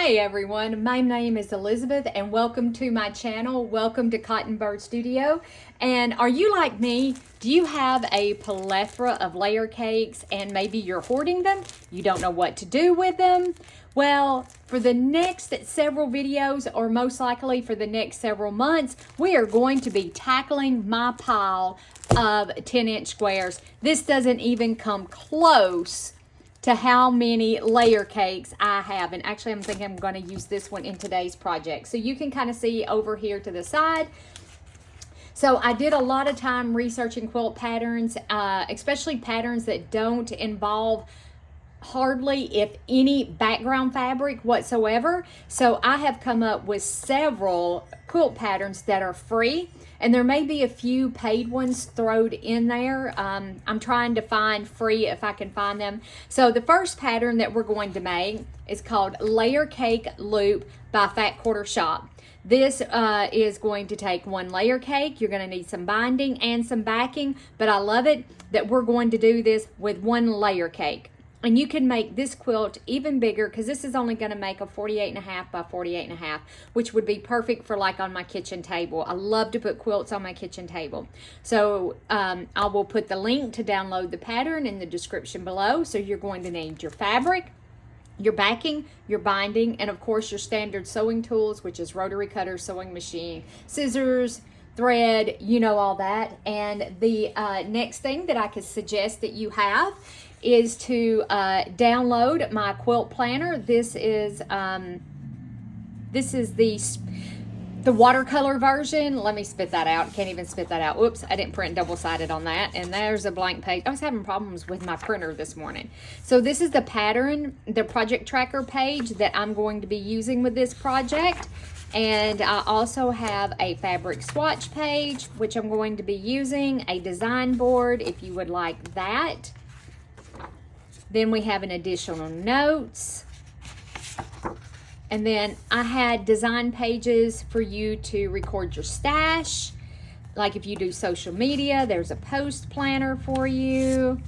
Hey everyone, my name is Elizabeth and welcome to my channel. Welcome to Cotton Bird Studio. And are you like me? Do you have a plethora of layer cakes and maybe you're hoarding them? You don't know what to do with them? Well, for the next several videos, or most likely for the next several months, we are going to be tackling my pile of 10-inch squares. This doesn't even come close to how many layer cakes I have. And actually, I'm thinking I'm going to use this one in today's project. So you can kind of see over here to the side. So I did a lot of time researching quilt patterns, especially patterns that don't involve hardly, if any, background fabric whatsoever. So I have come up with several quilt patterns that are free, and there may be a few paid ones thrown in there. I'm trying to find free if I can find them. So the first pattern that we're going to make is called Layer Cake Loop by Fat Quarter Shop. This is going to take one layer cake. You're going to need some binding and some backing, but I love it that we're going to do this with one layer cake. And you can make this quilt even bigger because this is only going to make a 48.5 by 48.5, which would be perfect for like on my kitchen table. I love to put quilts on my kitchen table. So I will put the link to download the pattern in the description below. So you're going to need your fabric, your backing, your binding, and of course your standard sewing tools, which is rotary cutter, sewing machine, scissors, thread, you know, all that. And the next thing that I could suggest that you have is to download my quilt planner. This is the watercolor version. Let me spit that out. Can't even spit that out. Whoops, I didn't print double-sided on that. And there's a blank page. I was having problems with my printer this morning. So this is the pattern, the project tracker page that I'm going to be using with this project. And I also have a fabric swatch page, which I'm going to be using, a design board if you would like that. Then we have an additional notes. And then I had design pages for you to record your stash. Like if you do social media, there's a post planner for you.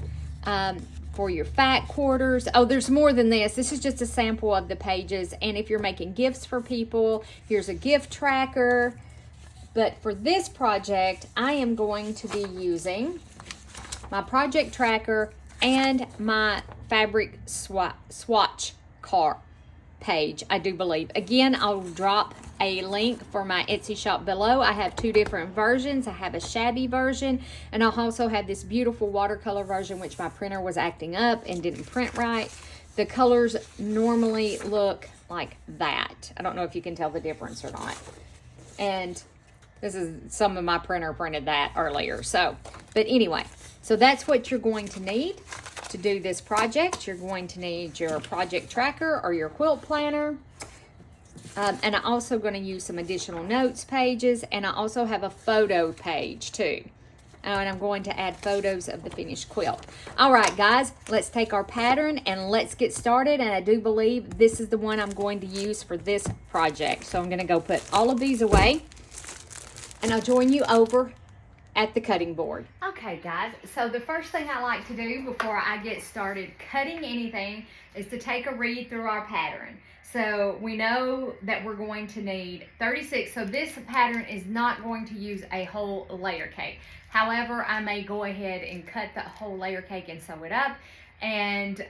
For your fat quarters. Oh, there's more than this. This is just a sample of the pages. And if you're making gifts for people, here's a gift tracker. But for this project, I am going to be using my project tracker and my fabric swatch card page, I do believe. Again, I'll drop a link for my Etsy shop below. I have two different versions. I have a shabby version, and I'll also have this beautiful watercolor version, which my printer was acting up and didn't print right. The colors normally look like that. I don't know if you can tell the difference or not. And this is some of my printer printed that earlier. So, but anyway, so that's what you're going to need to do this project. You're going to need your project tracker or your quilt planner. And I'm also going to use some additional notes pages, and I also have a photo page too. And I'm going to add photos of the finished quilt. All right, guys, let's take our pattern and let's get started. And I do believe this is the one I'm going to use for this project. So I'm going to go put all of these away, and I'll join you over at the cutting board. Okay, guys, so the first thing I like to do before I get started cutting anything is to take a read through our pattern. So we know that we're going to need 36. So this pattern is not going to use a whole layer cake. However, I may go ahead and cut the whole layer cake and sew it up and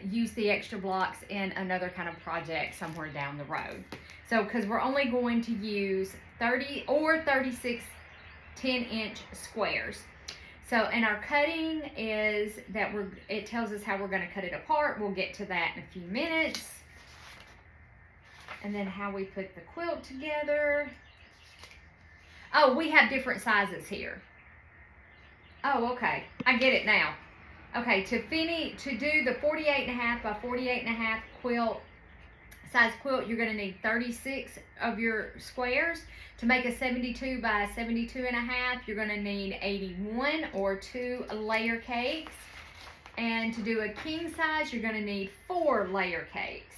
use the extra blocks in another kind of project somewhere down the road. So because we're only going to use 30 or 36 10-inch squares. So, and our cutting is that it tells us how we're going to cut it apart. We'll get to that in a few minutes. And then how we put the quilt together. Oh, we have different sizes here. Oh, okay. I get it now. Okay, to do the 48.5 by 48.5 quilt, size quilt, you're going to need 36 of your squares. To make a 72 by 72.5, you're going to need 81 or 2 layer cakes. And to do a king size, you're going to need 4 layer cakes.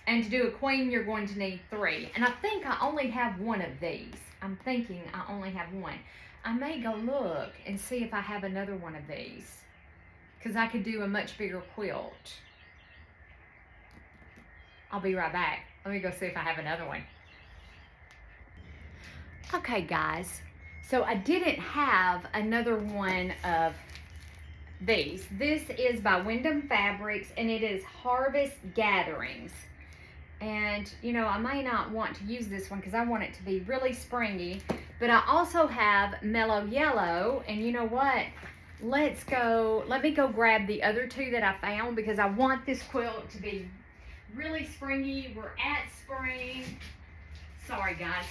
And to do a queen, you're going to need 3. And I think I only have one of these. I'm thinking I only have one. I may go look and see if I have another one of these, because I could do a much bigger quilt. I'll be right back. Let me go see if I have another one. Okay, guys. So I didn't have another one of these. This is by Wyndham Fabrics, and it is Harvest Gatherings. And, you know, I may not want to use this one because I want it to be really springy. But I also have Mellow Yellow, and you know what? Let me go grab the other two that I found because I want this quilt to be really springy. We're at spring. Sorry, guys.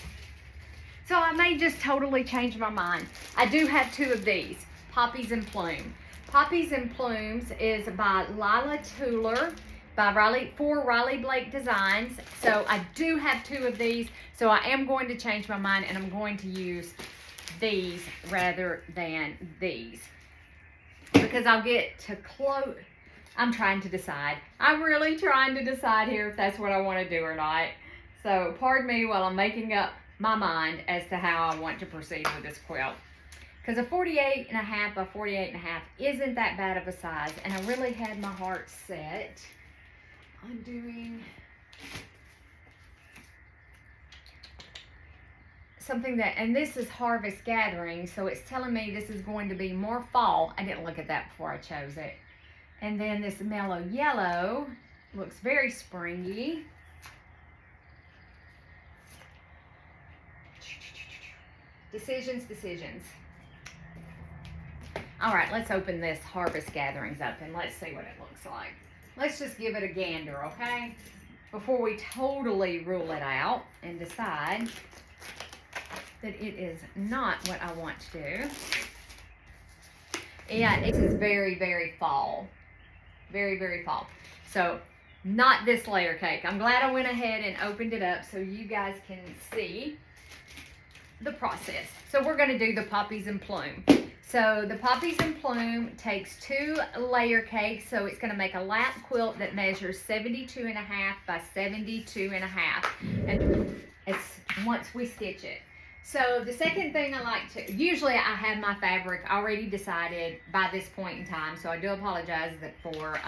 So I may just totally change my mind. I do have two of these, Poppies and Plume. Poppies and Plumes is by Lila Tuller, for Riley Blake Designs. So I do have two of these, so I am going to change my mind and I'm going to use these rather than these. Because I'll get to close. I'm trying to decide. I'm really trying to decide here if that's what I want to do or not. So pardon me while I'm making up my mind as to how I want to proceed with this quilt. Because a 48.5 by 48.5 isn't that bad of a size. And I really had my heart set on doing something that, and this is Harvest Gathering, so it's telling me this is going to be more fall. I didn't look at that before I chose it. And then this Mellow Yellow looks very springy. Decisions. All right, let's open this Harvest Gatherings up and let's see what it looks like. Let's just give it a gander, okay? Before we totally rule it out and decide that it is not what I want to do. Yeah, it is very, very fall. Very, very fall. So, not this layer cake. I'm glad I went ahead and opened it up so you guys can see the process. So we're going to do the Poppies and Plume. So the Poppies and Plume takes 2 layer cakes, so it's going to make a lap quilt that measures 72.5 by 72.5, and it's once we stitch it. So the second thing I like to, usually I have my fabric already decided by this point in time, so I do apologize for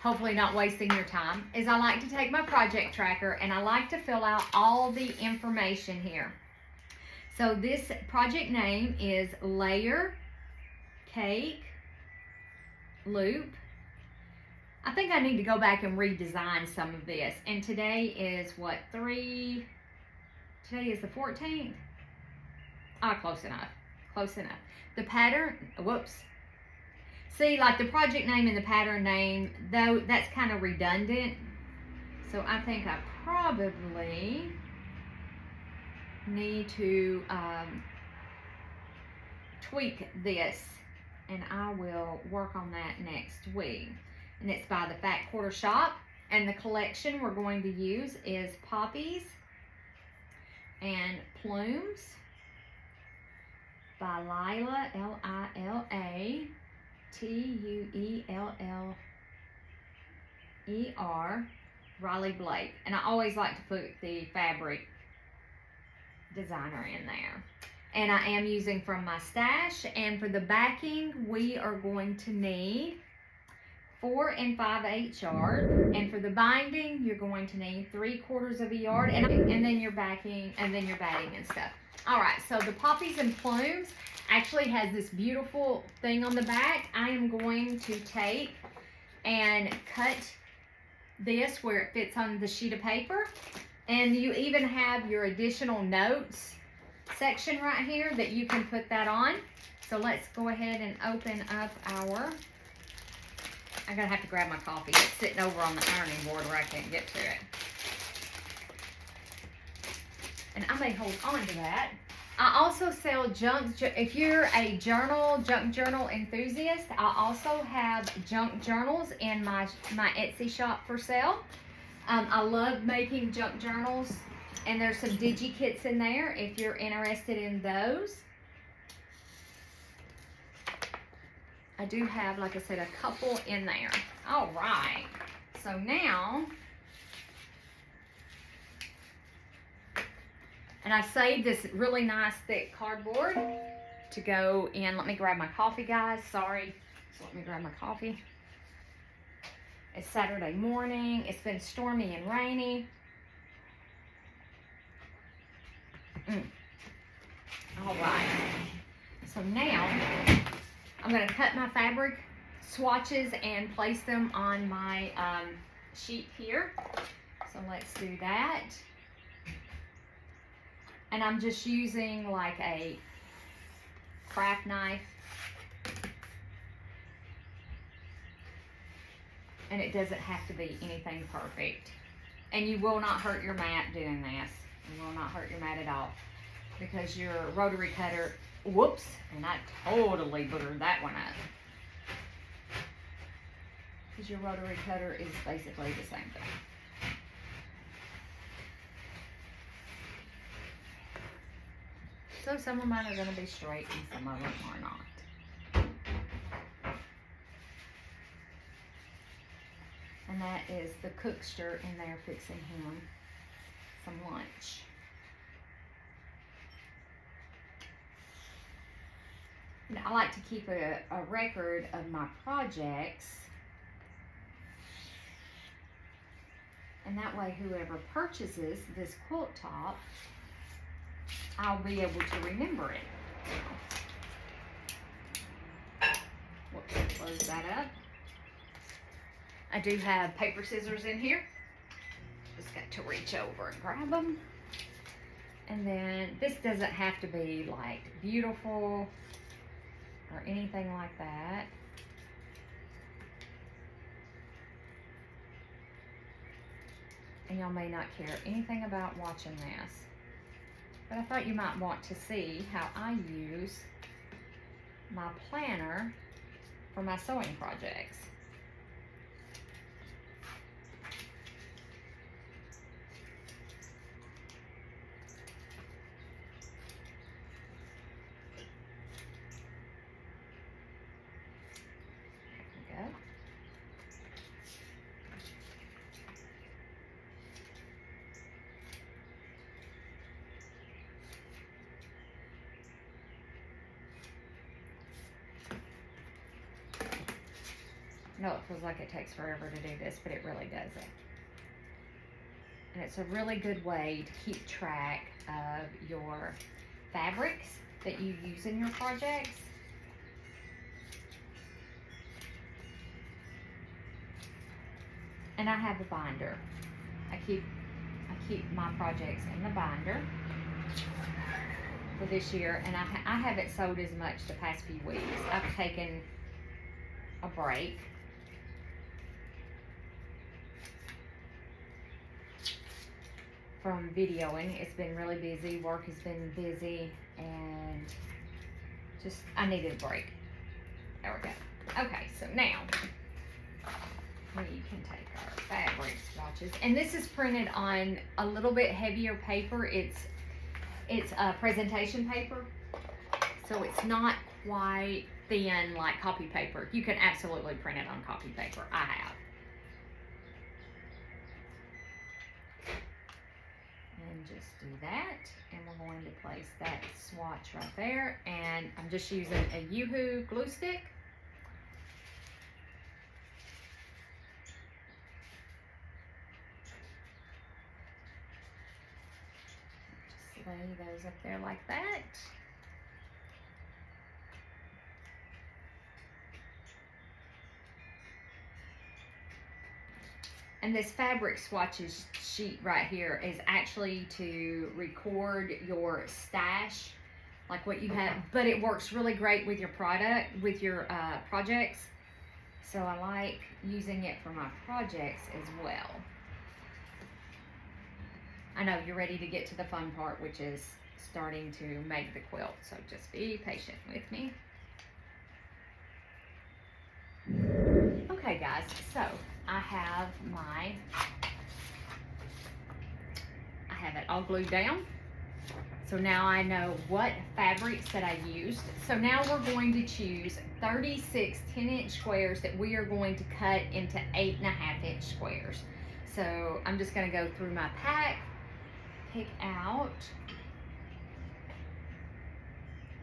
hopefully not wasting your time, is I like to take my project tracker and I like to fill out all the information here. So this project name is Layer Cake Loop. I think I need to go back and redesign some of this. And today is what, today is the 14th? Ah, close enough. The pattern, whoops. See, like the project name and the pattern name, though, that's kind of redundant. So I think I probably need to tweak this, and I will work on that next week. And it's by the Fat Quarter Shop, and the collection we're going to use is Poppies and Plumes by Lila, Lila Riley Blake. And I always like to put the fabric designer in there. And I am using from my stash. And for the backing, we are going to need 4 5/8 yard, and for the binding you're going to need 3/4 of a yard, and then your backing, and then your batting and stuff. All right, so the Poppies and Plumes actually has this beautiful thing on the back. I am going to take and cut this where it fits on the sheet of paper, and you even have your additional notes section right here that you can put that on. So let's go ahead and open up our, I'm gonna have to grab my coffee. It's sitting over on the ironing board where I can't get to it. And I may hold on to that. I also sell junk, if you're a junk journal enthusiast, I also have junk journals in my Etsy shop for sale. I love making junk journals, and there's some digi kits in there if you're interested in those. I do have, like I said, a couple in there. All right, so now, and I saved this really nice thick cardboard to go in. Let me grab my coffee, guys. Sorry. So let me grab my coffee. It's Saturday morning. It's been stormy and rainy. All right. So now I'm going to cut my fabric swatches and place them on my sheet here. So let's do that. And I'm just using like a craft knife. And it doesn't have to be anything perfect. And you will not hurt your mat doing this. You will not hurt your mat at all. Because your rotary cutter, whoops, and I totally buttered that one up. Because your rotary cutter is basically the same thing. So some of mine are going to be straight and some of them are not. And that is the cookster in there fixing him some lunch. And I like to keep a record of my projects. And that way whoever purchases this quilt top, I'll be able to remember it. Whoops, close that up. I do have paper scissors in here. Just got to reach over and grab them. And then this doesn't have to be like beautiful or anything like that. And y'all may not care anything about watching this, but I thought you might want to see how I use my planner for my sewing projects. No, it feels like it takes forever to do this, but it really doesn't. And it's a really good way to keep track of your fabrics that you use in your projects. And I have a binder. I keep my projects in the binder for this year, and I haven't sewed as much the past few weeks. I've taken a break. From videoing. It's been really busy, work has been busy, and just I needed a break. There we go. Okay, so now we can take our fabric swatches, and this is printed on a little bit heavier paper. It's a presentation paper, so it's not quite thin like copy paper. You can absolutely print it on copy paper. I have. And just do that, and we're going to place that swatch right there, and I'm just using a Yoo-hoo glue stick. Just lay those up there like that. And this fabric swatches sheet right here is actually to record your stash, like what you have, but it works really great with your projects. So I like using it for my projects as well. I know you're ready to get to the fun part, which is starting to make the quilt. So just be patient with me. Okay guys, so I have it all glued down. So now I know what fabrics that I used. So now we're going to choose 36 10-inch squares that we are going to cut into 8.5-inch squares. So I'm just going to go through my pack, pick out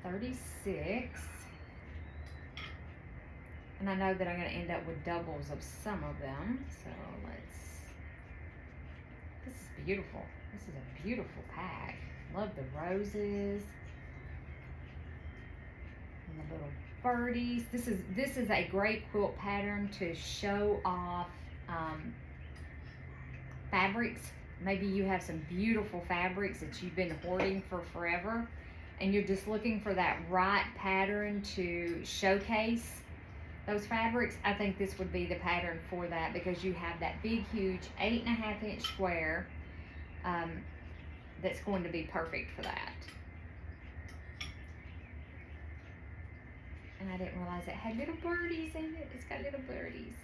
36 And I know that I'm going to end up with doubles of some of them. So this is beautiful. This is a beautiful pack. Love the roses. And the little birdies. This is a great quilt pattern to show off fabrics. Maybe you have some beautiful fabrics that you've been hoarding for forever, and you're just looking for that right pattern to showcase those fabrics. I think this would be the pattern for that, because you have that big, huge 8.5 inch square that's going to be perfect for that. And I didn't realize it had little birdies in it. It's got little birdies.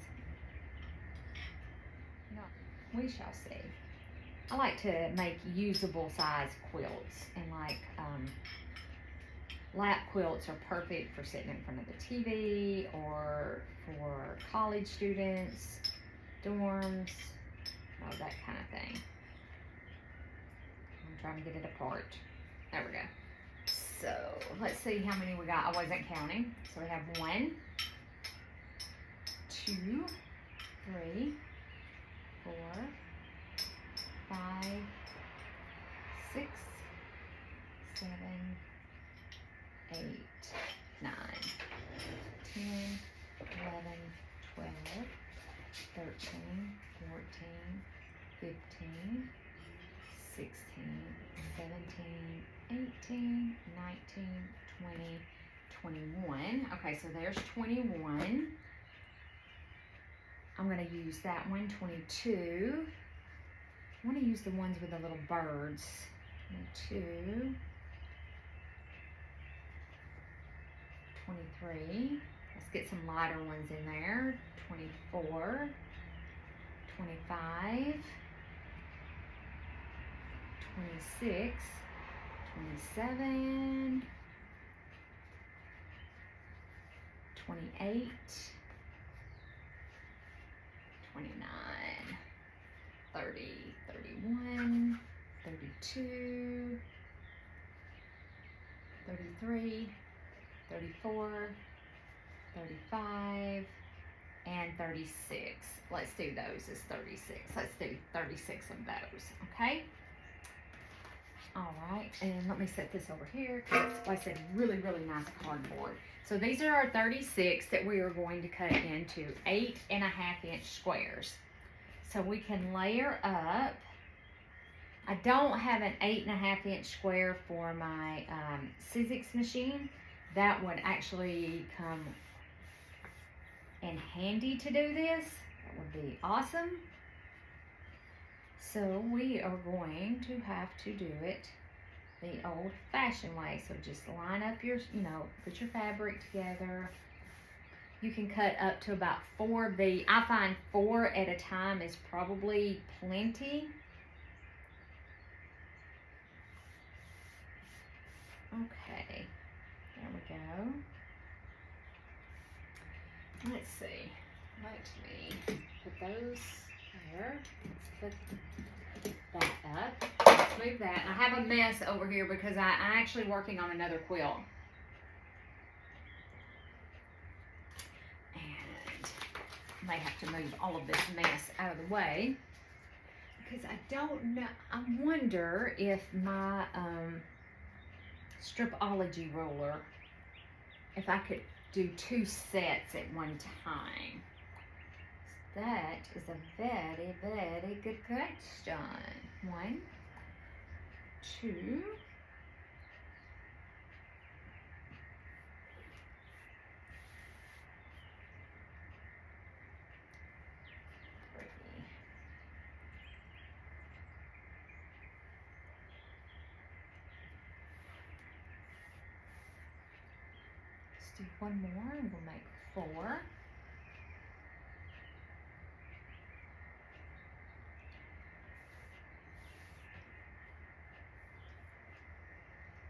No, we shall see. I like to make usable size quilts, and like lap quilts are perfect for sitting in front of the TV or for college students, dorms, that kind of thing. I'm trying to get it apart. There we go. So let's see how many we got. I wasn't counting. So we have 1, 2, 3, 4, 5, 6, 7, 8, 9, 10, 11, 12, 13, 14, 15, 16, 17, 18, 19, 20, 21. Okay, so there's 21. I'm going to use that one, 22. I want to use the ones with the little birds. 22. 23. Let's get some lighter ones in there. 24. 25. 26. 27. 28. 29. 30. 31. 32. 33. 34, 35, and 36. Let's do those as 36. Let's do 36 of those, okay? All right, and let me set this over here, because like I said, really, really nice cardboard. So these are our 36 that we are going to cut into 8.5 inch squares. So we can layer up. I don't have an 8.5 inch square for my Sizzix machine. That would actually come in handy to do this. That would be awesome. So we are going to have to do it the old-fashioned way. So just line up your, put your fabric together. You can cut up to about 4 of the, I find 4 at a time is probably plenty. Okay. There we go. Let's see. Let me put those there. Let's put that up. Let's move that. I have a mess over here because I'm actually working on another quilt. And I may have to move all of this mess out of the way, because I don't know. I wonder if my stripology ruler, if I could do 2 sets at one time. That is a very, very good question. 1, 2, 3. Let's do one more and we'll make 4.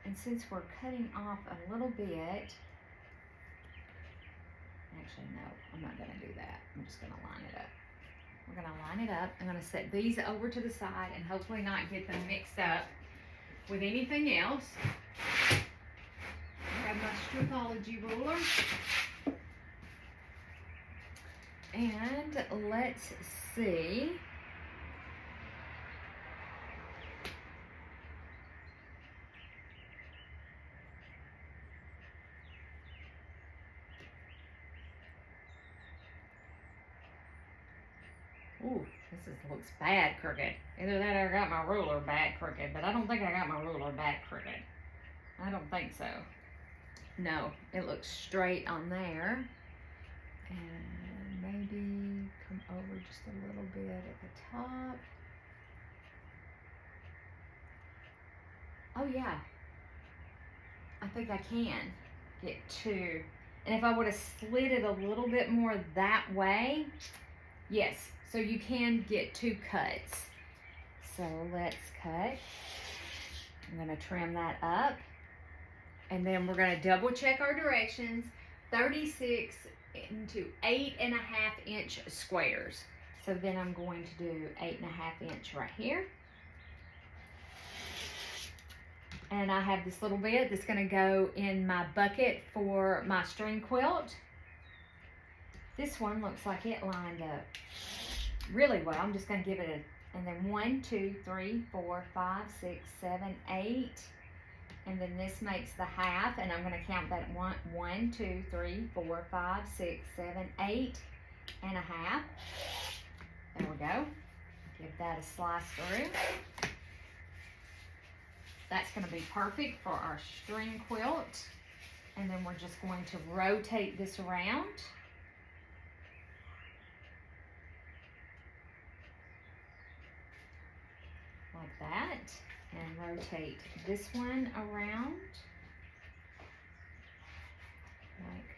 And since we're cutting off a little bit, actually no, I'm not gonna do that. I'm just gonna line it up. We're gonna line it up. I'm gonna set these over to the side and hopefully not get them mixed up with anything else. I have my stripology ruler. And let's see. Ooh, looks bad crooked. Either that or I got my ruler bad crooked, but I don't think I got my ruler bad crooked. I don't think so. No, it looks straight on there. And maybe come over just a little bit at the top. Oh yeah, I think I can get two. And if I would have slid it a little bit more that way, yes, so you can get two cuts. So let's cut. I'm gonna trim that up. And then we're gonna double check our directions. 36 into 8.5 inch squares. So then I'm going to do 8.5 inch right here. And I have this little bit that's gonna go in my bucket for my string quilt. This one looks like it lined up really well. I'm just gonna give it a, and then 1, 2, 3, 4, 5, 6, 7, 8. And then this makes the half, and I'm gonna count that 1, 2, 3, 4, 5, 6, 7, 8 and a half. There we go. Give that a slice through. That's gonna be perfect for our string quilt. And then we're just going to rotate this around. Like that. And rotate this one around. Like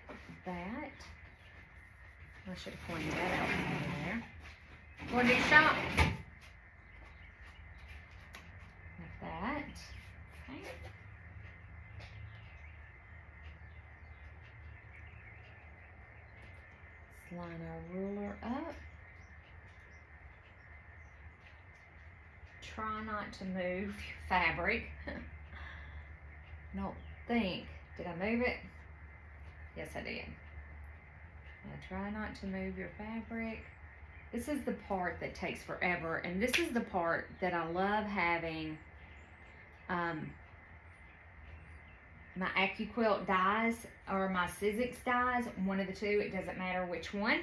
that. I should have pointed that out there. Going to shop. Like that. Okay. Let's line our ruler up. Try not to move your fabric. Don't think. Did I move it? Yes, I did. Now try not to move your fabric. This is the part that takes forever, and this is the part that I love having my AccuQuilt dies or my Sizzix dies, one of the two, it doesn't matter which one.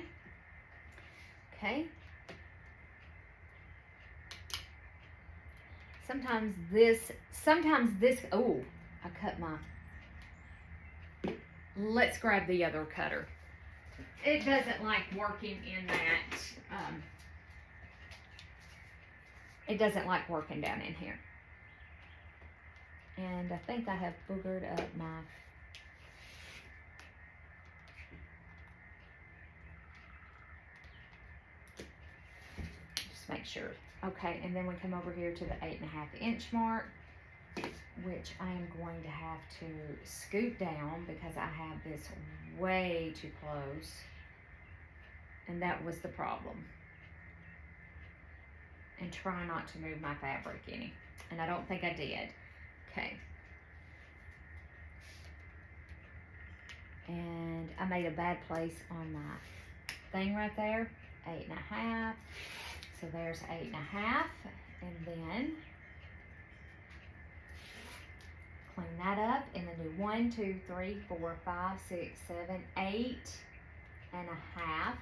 Okay. Sometimes this, oh, I cut my, let's grab the other cutter. It doesn't like working in that, it doesn't like working down in here. And I think I have boogered up my, just make sure. Okay, and then we come over here to the 8.5 inch mark, which I am going to have to scoot down because I have this way too close. And that was the problem. And try not to move my fabric any. And I don't think I did. Okay. And I made a bad place on my thing right there. 8.5. So there's 8.5. And then clean that up and then do 1, 2, 3, 4, 5, 6, 7, 8.5.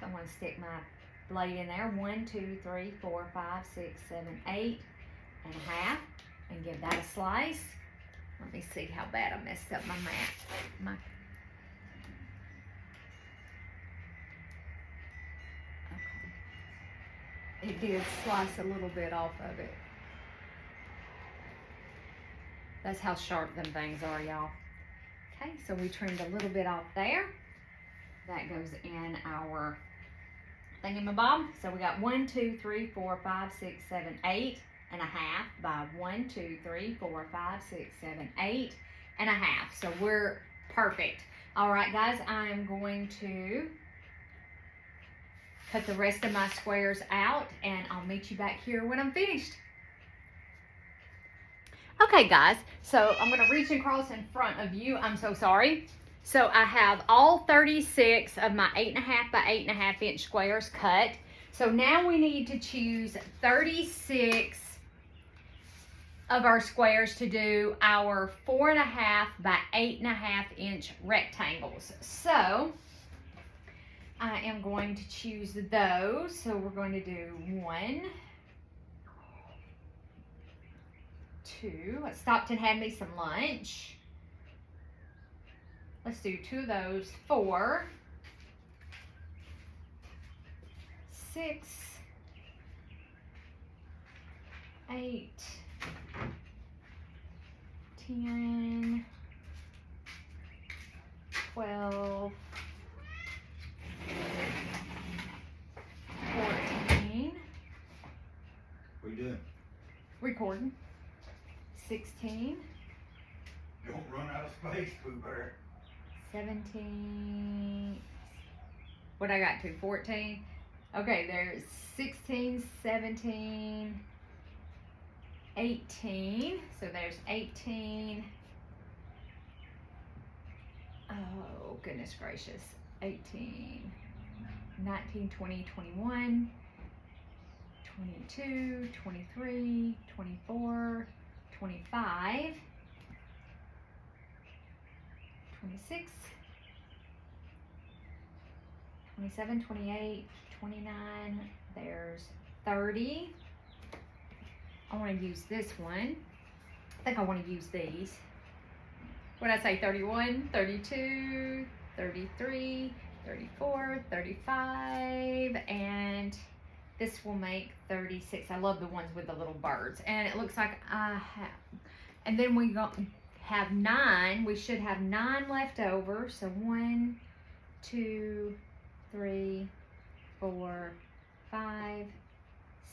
I'm going to stick my blade in there. 1, 2, 3, 4, 5, 6, 7, 8.5. And give that a slice. Let me see how bad I messed up my mat. Okay. It did slice a little bit off of it. That's how sharp them things are, y'all. Okay, so we trimmed a little bit off there. That goes in our thingamabob. So we got 1, 2, 3, 4, 5, 6, 7, 8.5 by 1, 2, 3, 4, 5, 6, 7, 8.5. So we're perfect. All right, guys, I am going to cut the rest of my squares out and I'll meet you back here when I'm finished. Okay, guys, so I'm going to reach across in front of you. I'm so sorry. So I have all 36 of my 8.5 by 8.5 inch squares cut. So now we need to choose 36 of our squares to do our 4.5 by 8.5 inch rectangles. So I am going to choose those. So we're going to do 1, 2. I stopped and had me some lunch. Let's do 2 of those. 4, 6, 8, 10, 12, 14. What are you doing? Recording. 16. Don't run out of space, Pooh Bear. 17. What I got to? 14. Okay, there's 16, 17, 18. So there's 18. Oh, goodness gracious. 18, 19, 20, 21, 22, 23, 24, 25, 26, 27, 28, 29, there's 30. I want to use this one. I think I want to use these. What did I say? 31, 32, 33, 34, 35, and this will make 36. I love the ones with the little birds. And it looks like I have, and then we have 9. We should have 9 left over. So 1, 2, 3, 4, 5,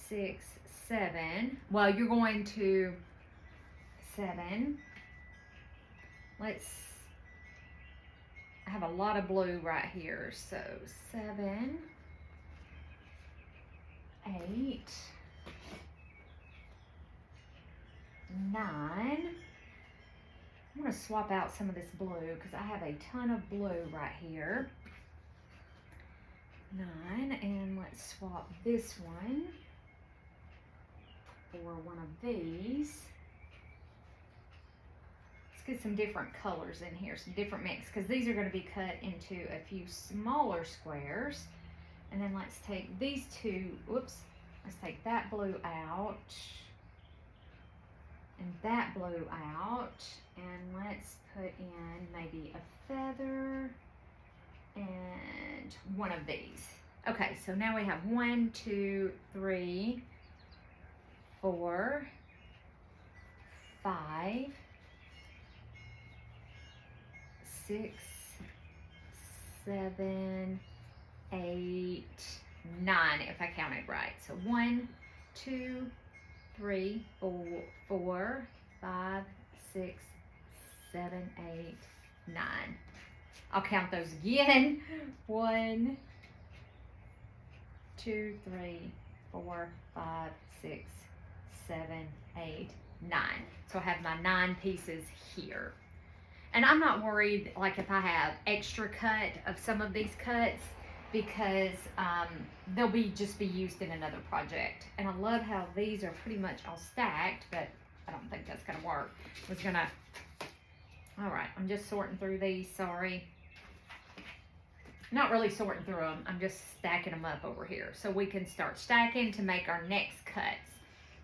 6, 7. Well, you're going to 7. I have a lot of blue right here. So 7, 8, 9. I'm going to swap out some of this blue because I have a ton of blue right here. 9, and let's swap this one for one of these. Let's get some different colors in here, some different mix, because these are going to be cut into a few smaller squares. And then let's take these 2, whoops, let's take that blue out and that blue out, and let's put in maybe a feather and one of these. Okay, so now we have 1, 2, 3, 4, 5, 6, 7, 8, 9, if I counted right. So 1, 2, 3, 4, 5, 6, 7, 8, 9. I'll count those again. 1, 2, 3, 4, 5, 6, 7, 8, 9. So I have my 9 pieces here. And I'm not worried, like, if I have extra cut of some of these cuts, because they'll just be used in another project. And I love how these are pretty much all stacked, but I don't think that's gonna work. All right, I'm just sorting through these, sorry. Not really sorting through them, I'm just stacking them up over here. So we can start stacking to make our next cuts.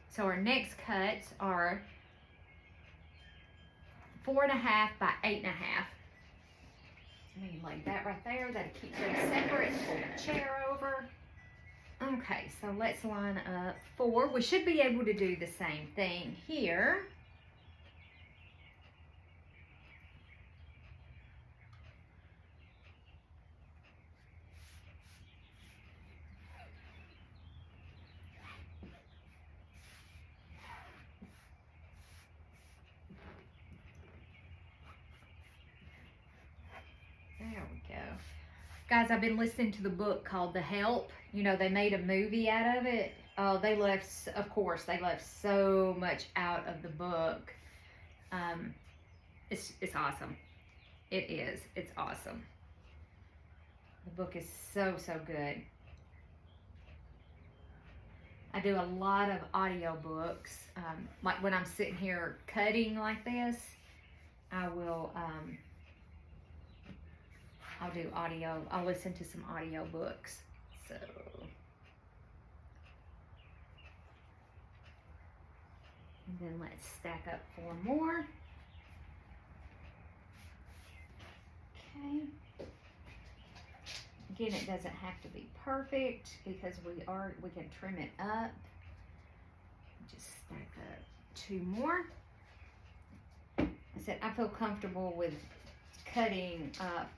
So our next cuts are 4.5 by 8.5. Let me lay that right there. That'll keep them separate. Pull the chair over. Okay, so let's line up 4. We should be able to do the same thing here. There we go. Guys, I've been listening to the book called The Help. You know, they made a movie out of it. Oh, they left, of course, they left so much out of the book. It's awesome. It is. It's awesome. The book is so, so good. I do a lot of audio books. Like when I'm sitting here cutting like this, I will, I'll do audio. I'll listen to some audio books. So, and then let's stack up 4 more. Okay. Again, it doesn't have to be perfect because we can trim it up. Just stack up 2 more. I said I feel comfortable with cutting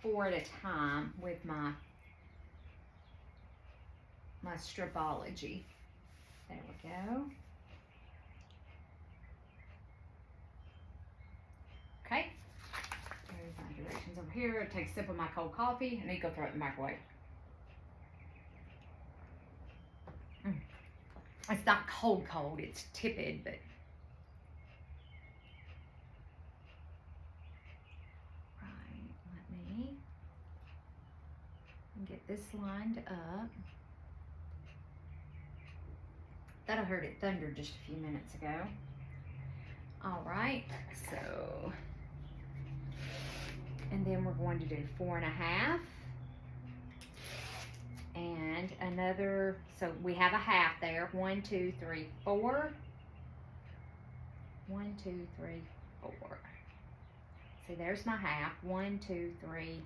4 at a time with my stripology. There we go. Okay. There's my directions over here. Take a sip of my cold coffee and then go throw it in the microwave. It's not cold, it's tepid, but right, let me get this lined up. Thought I heard it thunder just a few minutes ago. All right, so, and then we're going to do 4.5 and another, so we have a half there. 1, 2, 3, 4. 1, 2, 3, 4. See, there's my half. 1, 2, 3,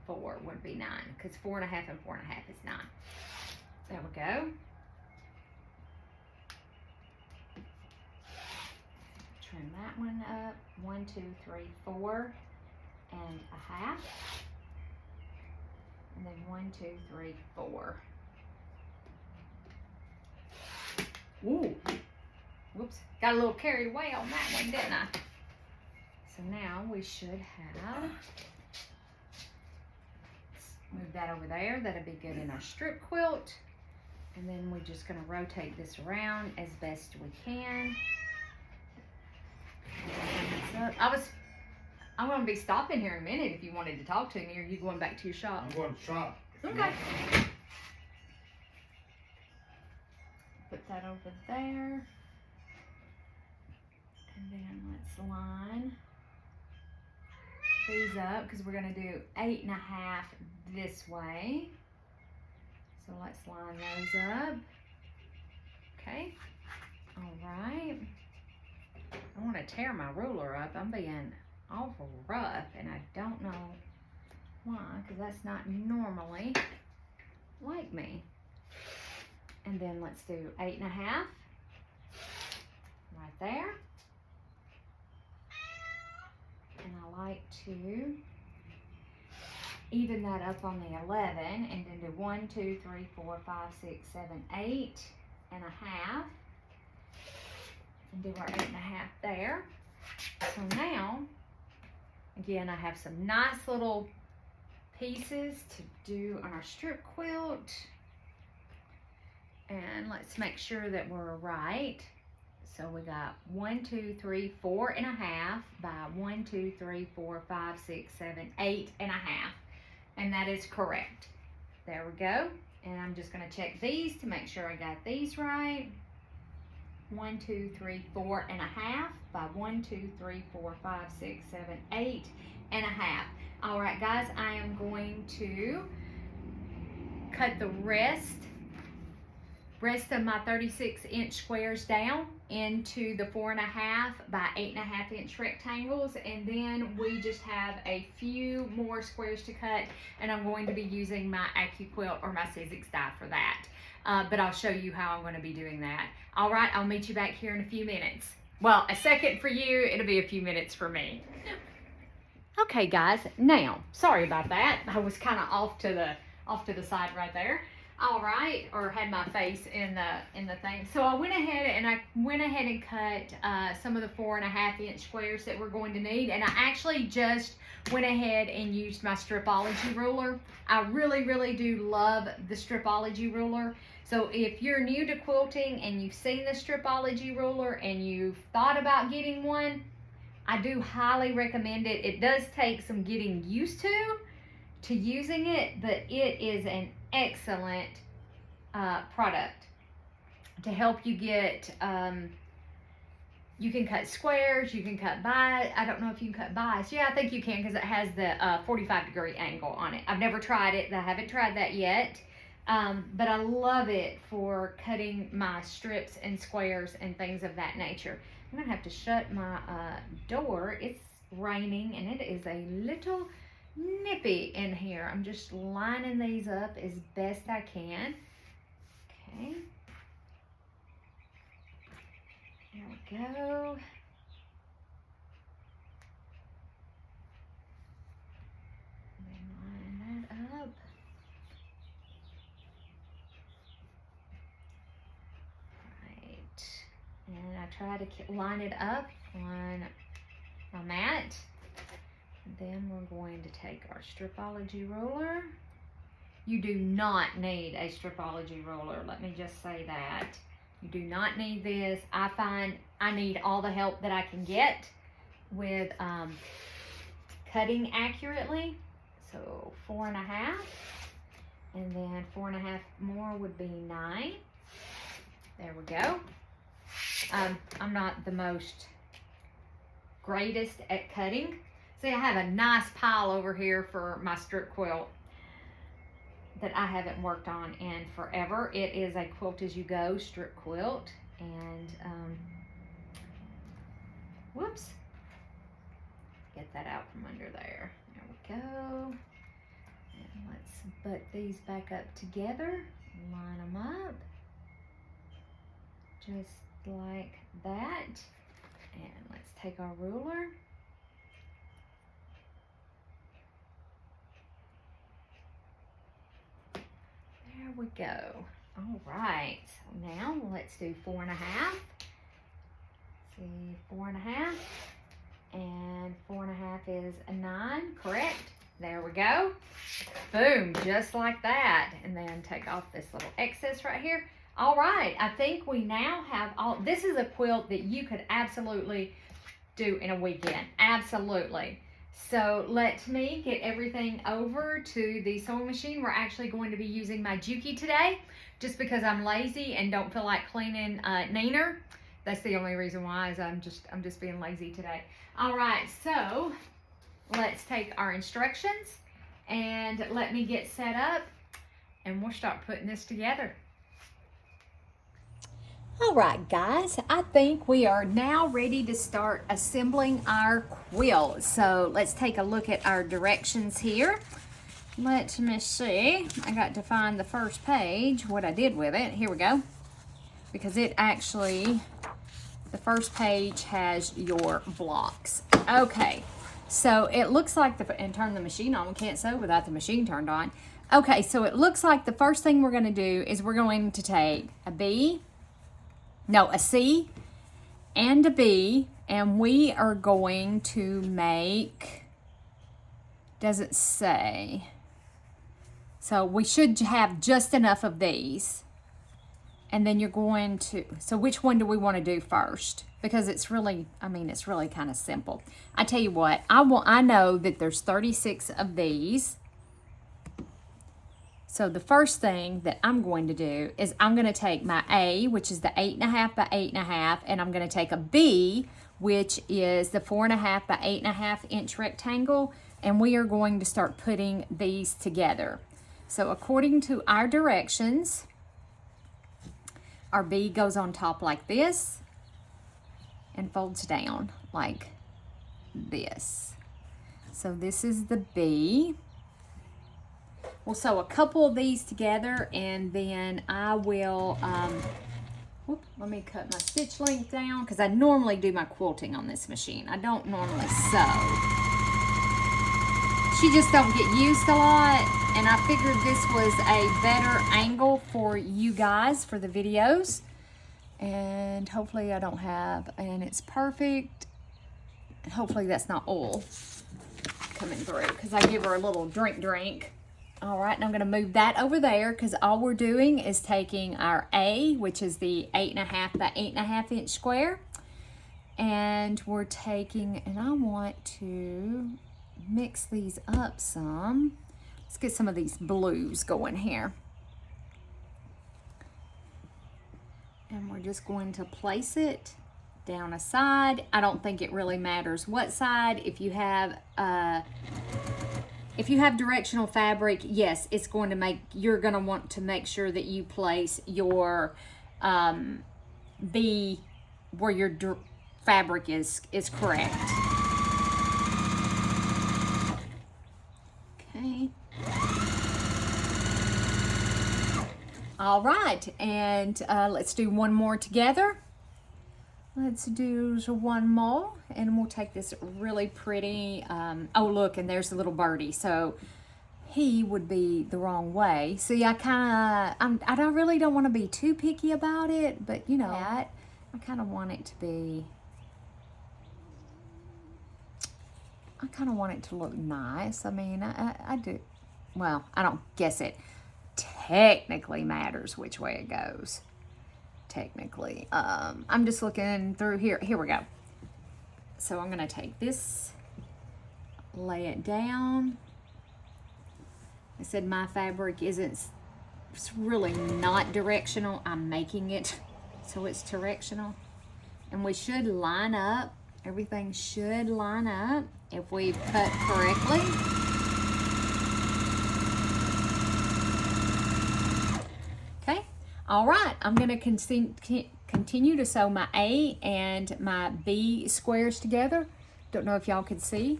4 would be 9 because 4.5 and 4.5 is 9. There we go. Trim that one up. 1, 2, 3, 4 and a half. And then 1, 2, 3, 4. Ooh. Whoops. Got a little carried away on that one, didn't I? So now we should have, let's move that over there. That'll be good in our strip quilt. And then we're just going to rotate this around as best we can. I'm going to be stopping here in a minute if you wanted to talk to me, or are you going back to your shop? I'm going to shop. Okay. Put that over there. And then let's line these up because we're going to do 8.5 this way. So let's line those up. Okay. All right. I want to tear my ruler up. I'm being awful rough and I don't know why, because that's not normally like me. And then let's do 8.5 right there. And I like to even that up on the 11 and then do 1, 2, 3, 4, 5, 6, 7, 8.5 and do our 8.5 there. So now, again, I have some nice little pieces to do on our strip quilt. And let's make sure that we're right. So we got 1, 2, 3, 4.5 by 1, 2, 3, 4, 5, 6, 7, 8.5. And that is correct. There we go. And I'm just going to check these to make sure I got these right. 1, 2, 3, 4.5 by 1, 2, 3, 4, 5, 6, 7, 8.5. All right, guys, I am going to cut the rest of my 36-inch squares down into the 4.5 by 8.5 inch rectangles, and then we just have a few more squares to cut, and I'm going to be using my AccuQuilt or my Sizzix die for that. But I'll show you how I'm going to be doing that. All right, I'll meet you back here in a few minutes. Well, a second for you, it'll be a few minutes for me. Okay, guys, now, sorry about that. I was kind of off to the side right there. All right, or had my face in the thing. So I went ahead and cut some of the 4.5 inch squares that we're going to need, and I actually just went ahead and used my stripology ruler. I really do love the stripology ruler. So if you're new to quilting and you've seen the stripology ruler and you've thought about getting one, I do highly recommend it. It does take some getting used to using it, but it is an excellent product to help you get, you can cut squares, you can cut I don't know if you can cut bias. Yeah, I think you can because it has the 45-degree angle on it. I've never tried it. I haven't tried that yet. But I love it for cutting my strips and squares and things of that nature. I'm gonna have to shut my door. It's raining and it is a little nippy in here. I'm just lining these up as best I can. Okay. There we go. And then line that up. And I try to line it up on my mat. And then we're going to take our stripology ruler. You do not need a stripology ruler. Let me just say that. You do not need this. I find I need all the help that I can get with cutting accurately. So 4.5. And then 4.5 more would be 9. There we go. I'm not the most greatest at cutting. See, I have a nice pile over here for my strip quilt that I haven't worked on in forever. It is a quilt as you go strip quilt. And, whoops. Get that out from under there. There we go. And let's butt these back up together. Line them up. Just like that. And let's take our ruler. There we go. All right, so now let's do 4.5. See, 4.5 and 4.5 is a 9, correct? There we go. Boom, just like that. And then take off this little excess right here. All right, I think we now have all, this is a quilt that you could absolutely do in a weekend, absolutely. So let me get everything over to the sewing machine. We're actually going to be using my Juki today, just because I'm lazy and don't feel like cleaning Neener. That's the only reason why, is I'm just being lazy today. All right, so let's take our instructions and let me get set up and we'll start putting this together. All right, guys, I think we are now ready to start assembling our quilt. So let's take a look at our directions here. Let me see. I got to find the first page, what I did with it. Here we go. Because it actually, the first page has your blocks. Okay, so it looks like and turn the machine on. We can't sew without the machine turned on. Okay, so it looks like the first thing we're going to do is we're going to take a C and a B, and we are going to make, doesn't say, so we should have just enough of these, and then you're going to, so which one do we want to do first? Because it's really, it's really kind of simple. I tell you what, I know that there's 36 of these. So the first thing that I'm going to do is I'm going to take my A, which is the 8.5 by 8.5, and I'm going to take a B, which is the 4.5 by 8.5 inch rectangle, and we are going to start putting these together. So according to our directions, our B goes on top like this and folds down like this. So this is the B. We'll sew a couple of these together, and then I will, let me cut my stitch length down, because I normally do my quilting on this machine. I don't normally sew. She just don't get used a lot, and I figured this was a better angle for you guys for the videos. And hopefully I don't have, and it's perfect. Hopefully that's not oil coming through, because I give her a little drink. All right, and I'm going to move that over there, because all we're doing is taking our A, which is the 8.5 by 8.5 inch square, And we're taking, and I want to mix these up some. Let's get some of these blues going here. And we're just going to place it down a side. I don't think it really matters what side. If you have directional fabric, yes, it's going to make, you're going to want to make sure that you place your B where your fabric is correct. Okay. All right, and let's do one more together. Let's do one more, and we'll take this really pretty, oh look, and there's the little birdie. So he would be the wrong way. See, I really don't want to be too picky about it, but you know, I kind of want it to be, I kind of want it to look nice. I mean, I do, well, I don't guess it technically matters which way it goes. Technically, I'm just looking through here. Here we go. So I'm gonna take this, lay it down. I said my fabric isn't, it's really not directional. I'm making it so it's directional. And we should line up, everything should line up if we cut correctly. Okay, all right, I'm gonna continue to sew my A and my B squares together. Don't know if y'all can see.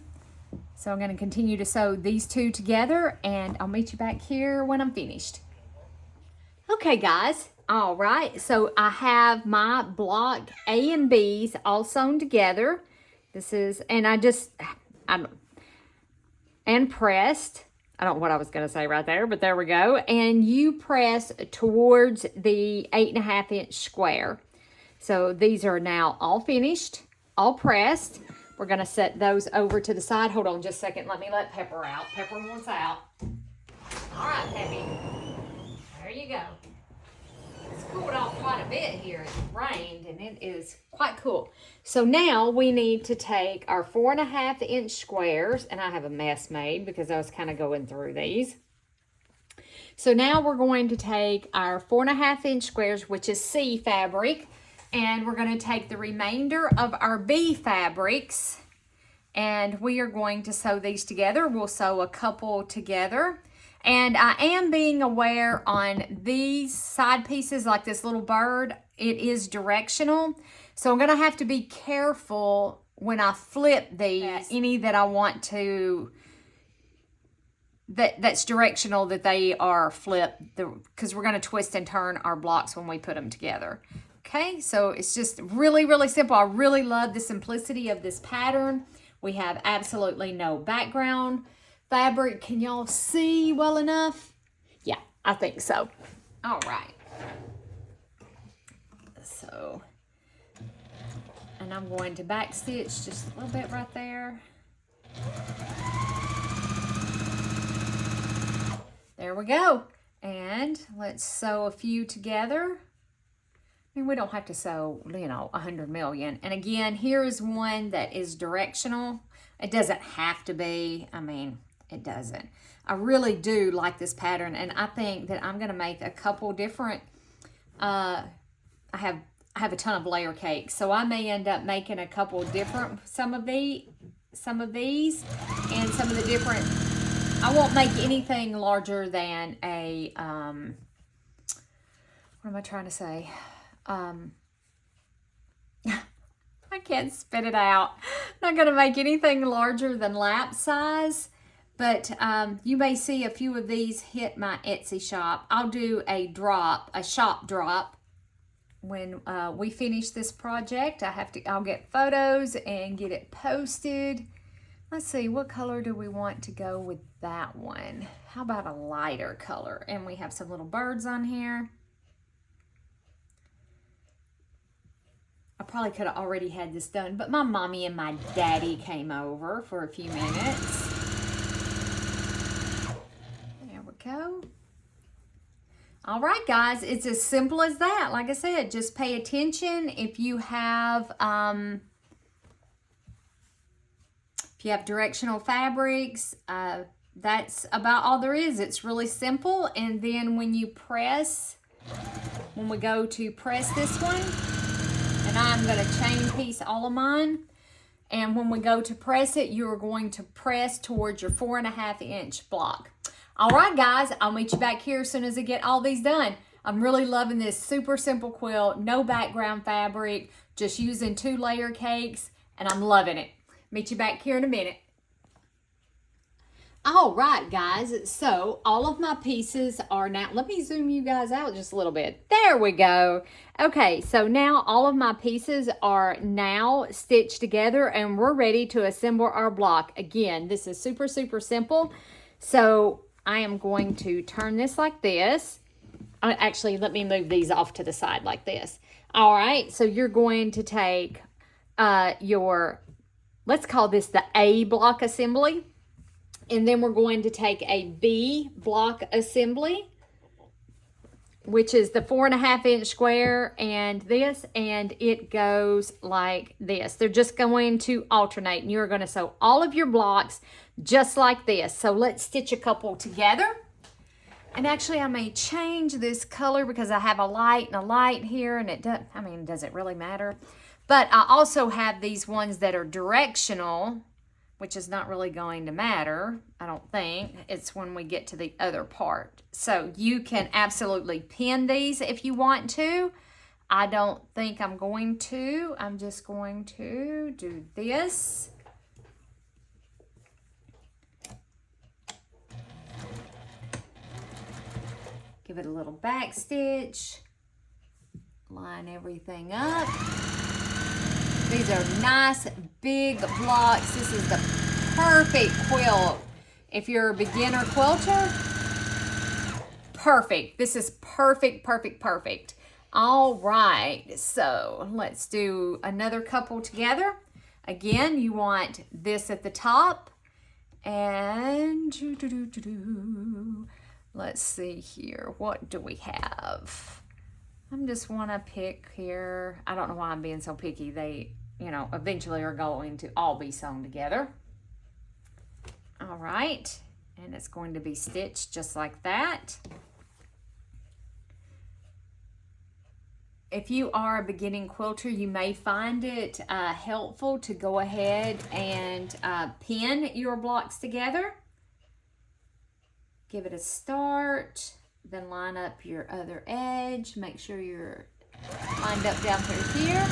So I'm gonna continue to sew these two together, and I'll meet you back here when I'm finished. Okay guys, all right, so I have my block A and B's all sewn together. This is, and and pressed. I don't know what I was gonna say right there, but there we go. And you press towards the 8.5 inch square. So these are now all finished, all pressed. We're gonna set those over to the side. Hold on just a second, let me let Pepper out. Pepper wants out. All right, Peppy, there you go. It's cooled off quite a bit here. It rained and it is quite cool. So now we need to take our 4.5 inch squares, and I have a mess made because I was kind of going through these. So now we're going to take our 4.5 inch squares, which is C fabric, and we're going to take the remainder of our B fabrics, and we are going to sew these together. We'll sew a couple together. And I am being aware on these side pieces, like this little bird, it is directional. So I'm gonna have to be careful when I flip these, any that I want to, that's directional, that they are flipped, because we're gonna twist and turn our blocks when we put them together. Okay, so it's just really, really simple. I really love the simplicity of this pattern. We have absolutely no background fabric. Can y'all see well enough? Yeah, I think so. All right. So, and I'm going to back stitch just a little bit right there. There we go. And let's sew a few together. I mean, we don't have to sew, 100 million. And again, here is one that is directional. It doesn't have to be. I mean, it doesn't. I really do like this pattern, and I think that I'm gonna make a couple different, I have a ton of layer cakes, so I may end up making a couple different, some of these, and some of the different, I won't make anything larger than a, what am I trying to say? I can't spit it out. I'm not gonna make anything larger than lap size. But you may see a few of these hit my Etsy shop. I'll do a shop drop when we finish this project. I'll get photos and get it posted. Let's see, what color do we want to go with that one? How about a lighter color? And we have some little birds on here. I probably could have already had this done, but my mommy and my daddy came over for a few minutes. Go. All right, guys, it's as simple as that. Like I said, just pay attention. If you have If you have directional fabrics, that's about all there is. It's really simple. And then when you press, when we go to press this one, and I'm going to chain piece all of mine. And when we go to press it, you're going to press towards your 4.5-inch block. All right, guys, I'll meet you back here as soon as I get all these done. I'm really loving this super simple quilt, no background fabric, just using 2-layer cakes, and I'm loving it. Meet you back here in a minute. All right, guys, so all of my pieces are now, let me zoom you guys out just a little bit. There we go. Okay, so now all of my pieces are now stitched together and we're ready to assemble our block. Again, this is super, super simple. So I am going to turn this like this. Actually, let me move these off to the side like this. All right, so you're going to take let's call this the A block assembly. And then we're going to take a B block assembly, which is the 4.5-inch square and this, and it goes like this. They're just going to alternate, and you're going to sew all of your blocks just like this. So let's stitch a couple together. And actually, I may change this color because I have a light and a light here, and does it really matter? But I also have these ones that are directional, which is not really going to matter, I don't think. It's when we get to the other part. So you can absolutely pin these if you want to. I don't think I'm going to. I'm just going to do this. Give it a little back stitch. Line everything up. These are nice big blocks. This is the perfect quilt. If you're a beginner quilter, perfect. This is perfect, perfect, perfect. All right, so let's do another couple together. Again, you want this at the top. And let's see here. What do we have? I just want to pick here. I don't know why I'm being so picky. They, eventually are going to all be sewn together. All right. And it's going to be stitched just like that. If you are a beginning quilter, you may find it helpful to go ahead and pin your blocks together. Give it a start. Then line up your other edge. Make sure you're lined up down through here.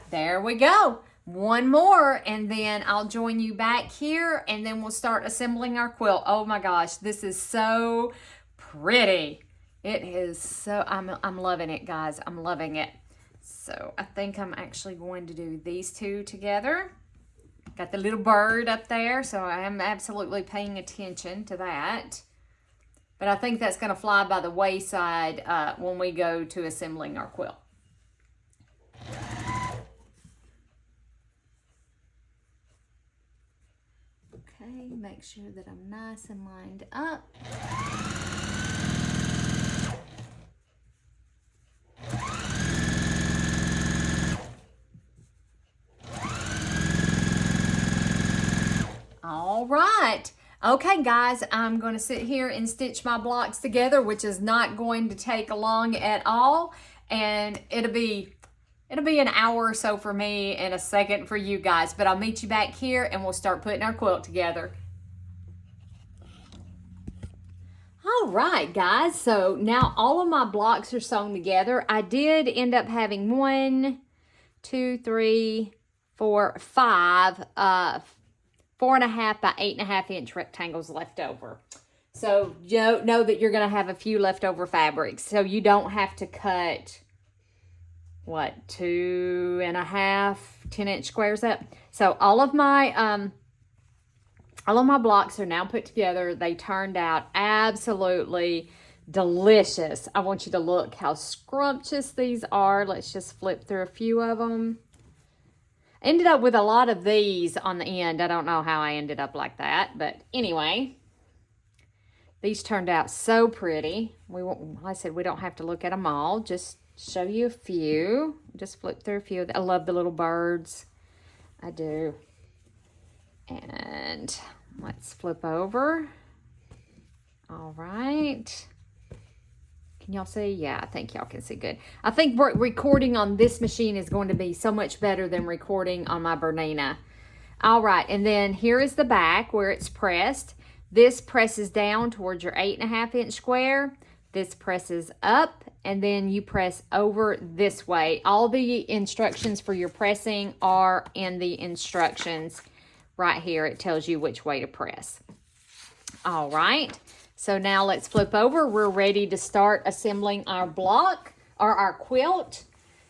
There we go. One more, and then I'll join you back here, and then we'll start assembling our quilt. Oh my gosh, this is so pretty. It is so, I'm loving it, guys. I'm loving it. So I think I'm actually going to do these two together. Got the little bird up there, so I am absolutely paying attention to that. But I think that's going to fly by the wayside when we go to assembling our quilt. Okay, make sure that I'm nice and lined up. All right. Okay, guys, I'm going to sit here and stitch my blocks together, which is not going to take long at all. And it'll be an hour or so for me and a second for you guys. But I'll meet you back here and we'll start putting our quilt together. All right, guys. So now all of my blocks are sewn together. I did end up having 5 4.5 by 8.5 inch rectangles left over. So you know that you're going to have a few leftover fabrics. So you don't have to cut, 2.5 10-inch squares up. So all of my blocks are now put together. They turned out absolutely delicious. I want you to look how scrumptious these are. Let's just flip through a few of them. Ended up with a lot of these on the end. I don't know how I ended up like that, but anyway, these turned out so pretty. Like I said, we don't have to look at them all. Just show you a few. Just flip through a few. I love the little birds. I do. And let's flip over. All right. Can y'all see? Yeah, I think y'all can see good. I think recording on this machine is going to be so much better than recording on my Bernina. All right, and then here is the back where it's pressed. This presses down towards your 8.5 inch square. This presses up, and then you press over this way. All the instructions for your pressing are in the instructions right here. It tells you which way to press. All right, so now let's flip over. We're ready to start assembling our block or our quilt.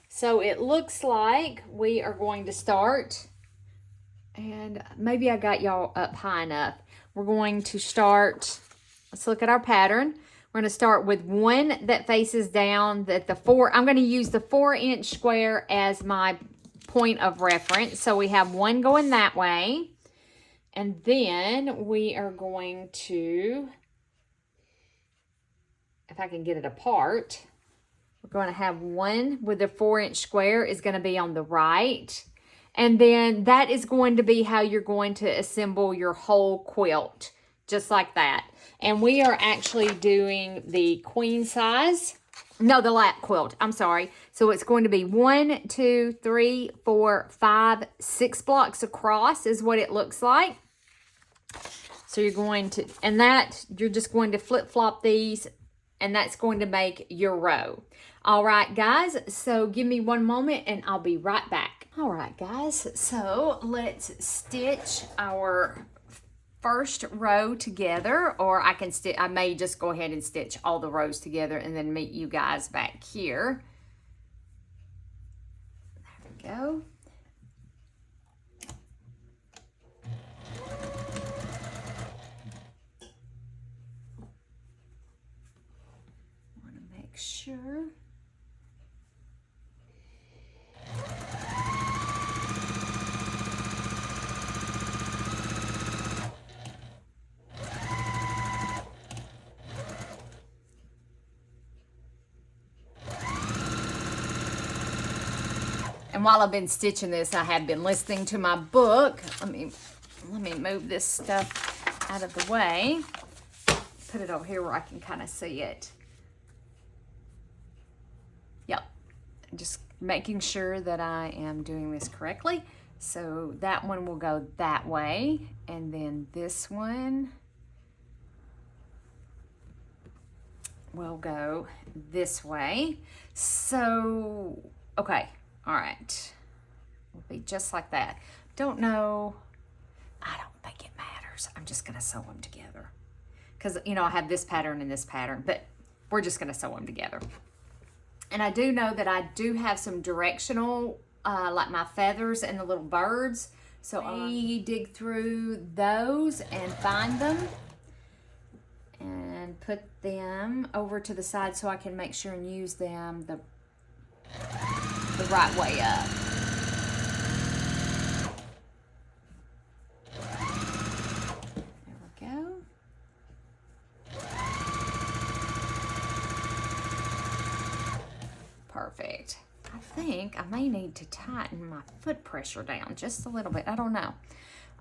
So it looks like we are going to start, and maybe I got y'all up high enough. We're going to start, let's look at our pattern. We're going to start with one that faces down, I'm going to use the 4 inch square as my point of reference. So we have one going that way. And then we are going to, if I can get it apart, we're going to have one with the 4 inch square is going to be on the right. And then that is going to be how you're going to assemble your whole quilt, just like that. And we are actually doing the queen size. No, the lap quilt. I'm sorry. So it's going to be 1, 2, 3, 4, 5, 6 blocks across is what it looks like. So you're going to, and that, you're just going to flip-flop these, and that's going to make your row. All right, guys. So give me one moment, and I'll be right back. All right, guys. So let's stitch our first row together, or I may just go ahead and stitch all the rows together and then meet you guys back here. There we go. Want to make sure. And while I've been stitching this, I have been listening to my book. Let me move this stuff out of the way. Put it over here where I can kind of see it. Yep. Just making sure that I am doing this correctly. So that one will go that way. And then this one will go this way. So, okay. All right, will be just like that. Don't know, I don't think it matters. I'm just gonna sew them together. Cause you know, I have this pattern and this pattern, but we're just gonna sew them together. And I do know that I do have some directional, like my feathers and the little birds. So I dig through those and find them and put them over to the side so I can make sure and use them the right way up. There we go. Perfect. I think I may need to tighten my foot pressure down just a little bit. I don't know.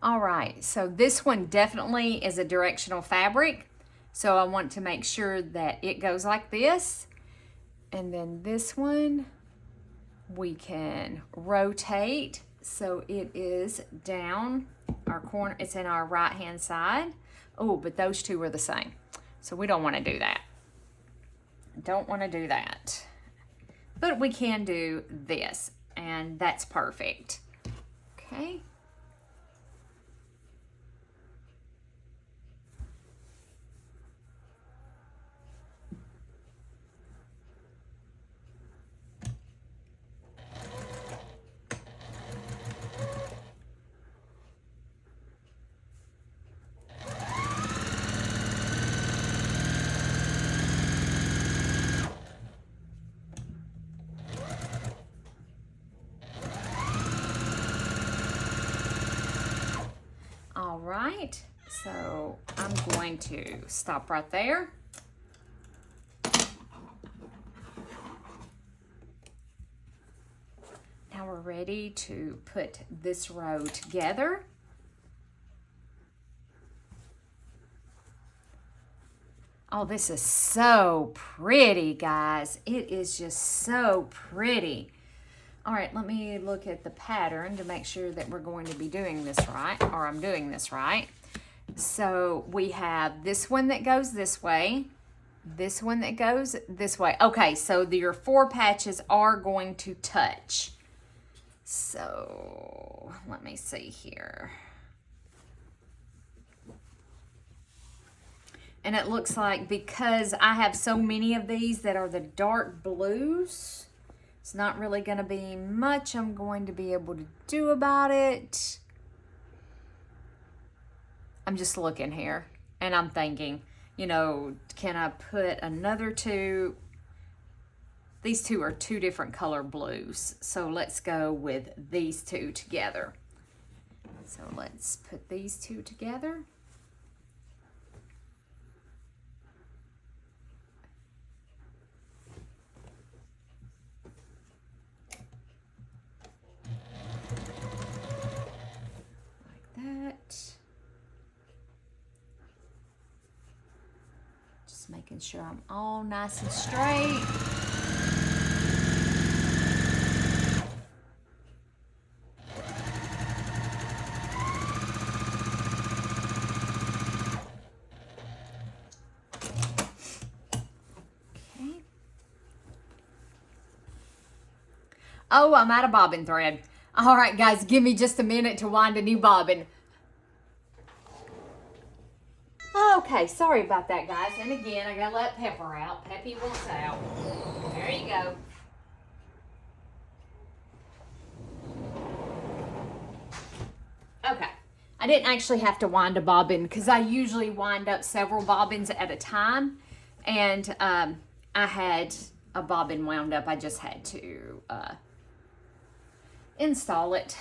All right, so this one definitely is a directional fabric. So I want to make sure that it goes like this. And then this one, we can rotate so it is down our corner. It's in our right hand side. Oh, but those two are the same, so we don't want to do that. Don't want to do that, but we can do this, and that's perfect. Okay. All right, so I'm going to stop right there. we're ready to put this row together. Oh, this is so pretty, guys. It is just so pretty. All right, let me look at the pattern to make sure that we're going to be doing this right, or I'm doing this right. So we have this one that goes this way, this one that goes this way. Okay, so your 4 patches are going to touch. So let me see here. And it looks like because I have so many of these that are the dark blues, it's not really going to be much I'm going to be able to do about it. I'm just looking here and I'm thinking, you know, can I put another 2? These 2 are 2 different color blues. So let's go with these 2 together. So let's put these 2 together. Just making sure I'm all nice and straight. Okay. Oh, I'm out of bobbin thread. All right, guys, give me just a minute to wind a new bobbin. Okay, sorry about that, guys. And again, I gotta let Pepper out. Peppy wants out. There you go. Okay, I didn't actually have to wind a bobbin because I usually wind up several bobbins at a time. And I had a bobbin wound up. I just had to install it.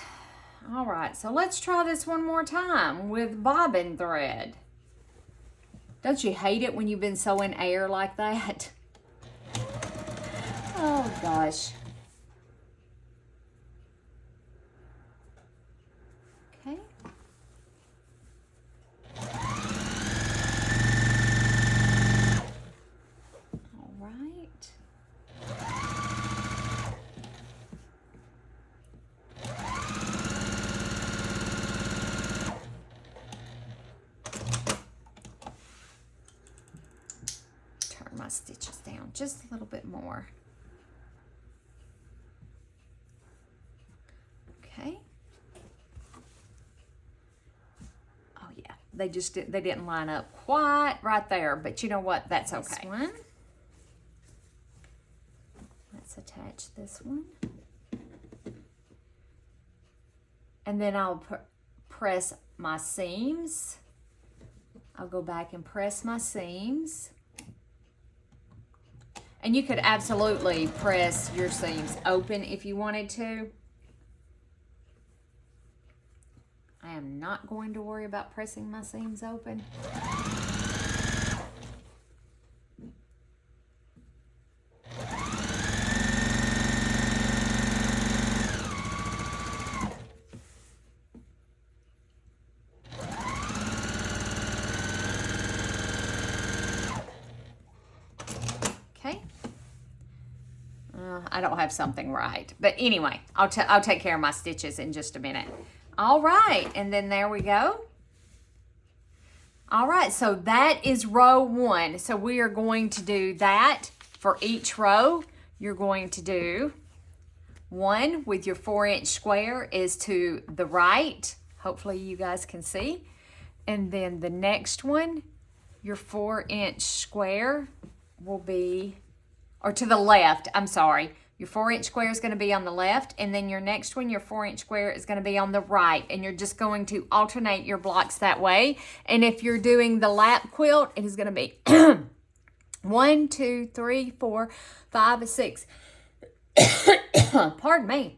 All right, so let's try this one more time with bobbin thread. Don't you hate it when you've been sewing air like that? Oh, gosh. Okay. All right. My stitches down just a little bit more. Okay. Oh yeah, they didn't line up quite right there, but you know what? That's okay. This one. Let's attach this one. And then I'll press my seams. I'll go back and press my seams. And you could absolutely press your seams open if you wanted to. I am not going to worry about pressing my seams open. Okay. I don't have something right. But anyway, I'll take care of my stitches in just a minute. All right, and then there we go. All right, so that is row 1. So we are going to do that for each row. You're going to do 1 with your 4-inch square is to the right. Hopefully you guys can see. And then the next one, your 4-inch square will be, or to the left, I'm sorry. Your 4-inch square is going to be on the left, and then your next one, your 4-inch square, is going to be on the right, and you're just going to alternate your blocks that way. And if you're doing the lap quilt, it is going to be 1, 2, 3, 4, 5, 6. Pardon me.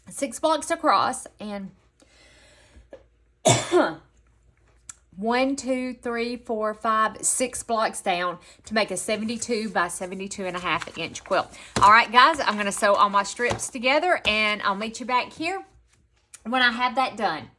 6 blocks across, and 1, 2, 3, 4, 5, 6 blocks down to make a 72 by 72.5 inch quilt. All right, guys, I'm going to sew all my strips together, and I'll meet you back here when I have that done.